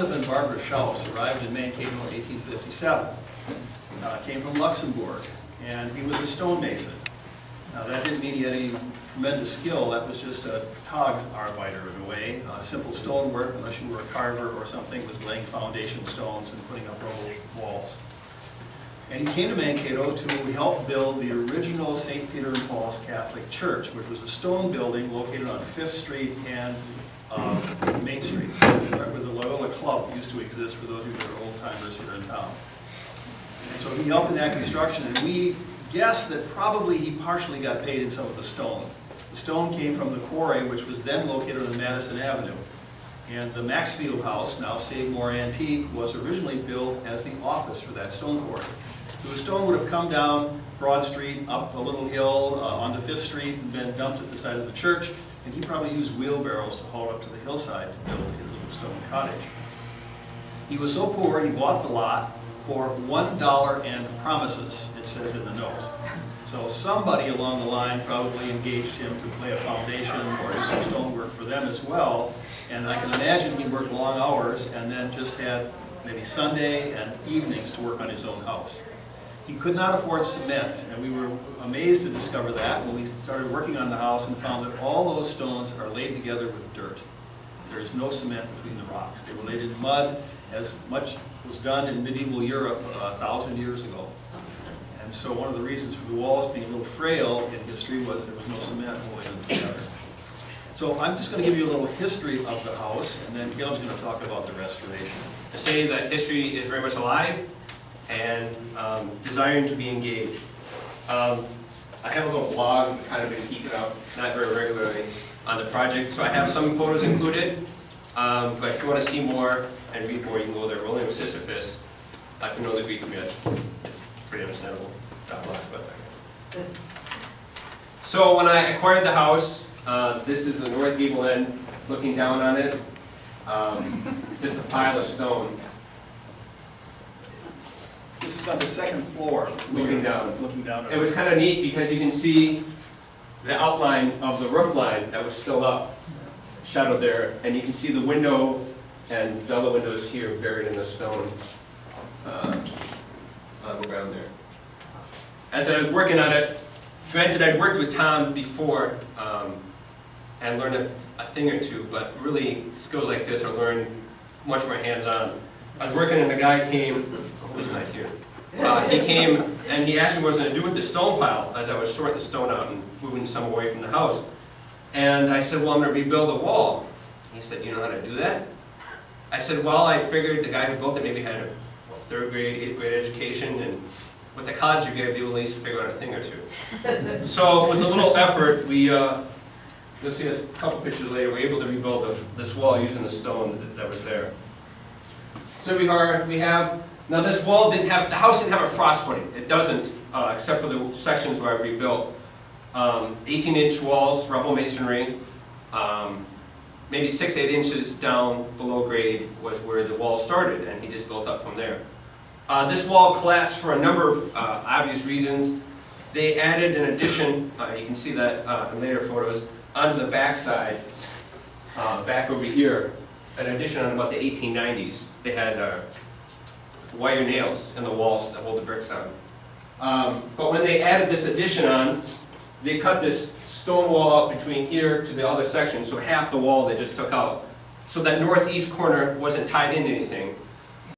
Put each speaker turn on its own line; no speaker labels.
Joseph and Barbara Schaus arrived in Mankato in 1857. Came from Luxembourg, and he was a stonemason. Now that didn't mean he had any tremendous skill. That was just a Tagsarbeiter in a way. Simple stonework, unless you were a carver or something, was laying foundation stones and putting up rubble walls. And he came to Mankato to help build the original St. Peter and Paul's Catholic Church, which was a stone building located on 5th Street and Main Street, where the Loyola Club used to exist for those of you that are old-timers here in town. And so he helped in that construction, and we guess that probably he partially got paid in some of the stone. The stone came from the quarry, which was then located on Madison Avenue. And the Maxfield House, now Save More Antique, was originally built as the office for that stone quarry. So the stone would have come down Broad Street, up a little hill onto 5th Street, and been dumped at the side of the church, and he probably used wheelbarrows to haul it up to the hillside to build his little stone cottage. He was so poor, he bought the lot for $1 and promises, it says in the note. So somebody along the line probably engaged him to lay a foundation or do some stonework for them as well. And I can imagine he worked long hours and then just had maybe Sunday and evenings to work on his own house. He could not afford cement, and we were amazed to discover that when we started working on the house and found that all those stones are laid together with dirt. There is no cement between the rocks. They were laid in mud, as much was done in medieval Europe 1,000 years ago. And so one of the reasons for the walls being a little frail in history was there was no cement holding them together. So I'm just going to give you a little history of the house, and then Caleb's going to talk about the restoration.
To say that history is very much alive and desiring to be engaged. I have a little blog, I've kind of been keeping up, not very regularly, on the project, so I have some photos included, but if you want to see more and read more, you can go there. William Sisyphus, I can know the Greek myth. It's pretty understandable. So when I acquired the house, this is the north gable end, looking down on it, just a pile of stone.
This is on the second floor.
Looking down.
Looking down.
It was kind of neat because you can see the outline of the roof line that was still up, shadowed there, and you can see the window and the other windows here buried in the stone on the ground there. As I was working on it, granted I'd worked with Tom before and learned a thing or two, but really skills like this are learned much more hands-on. I was working and a guy came, oh, he's not here. He came and he asked me what I was going to do with the stone pile as I was sorting the stone out and moving some away from the house. And I said, well, I'm going to rebuild a wall. He said, you know how to do that? I said, well, I figured the guy who built it maybe had a 3rd grade, 8th grade education, and with a college degree, I'd be able to at least figure out a thing or two. So with a little effort, you'll see us a couple pictures later, we were able to rebuild this wall using the stone that was there. So we have, now this wall the house didn't have a frost footing. It doesn't, except for the sections where I rebuilt. 18-inch walls, rubble masonry, maybe 6-8 inches down below grade was where the wall started, and he just built up from there. This wall collapsed for a number of obvious reasons. They added an addition, you can see that in later photos, onto the back side, back over here, an addition on about the 1890s. They had wire nails in the walls that hold the bricks on. But when they added this addition on, they cut this stone wall out between here to the other section, so half the wall they just took out. So that northeast corner wasn't tied into anything.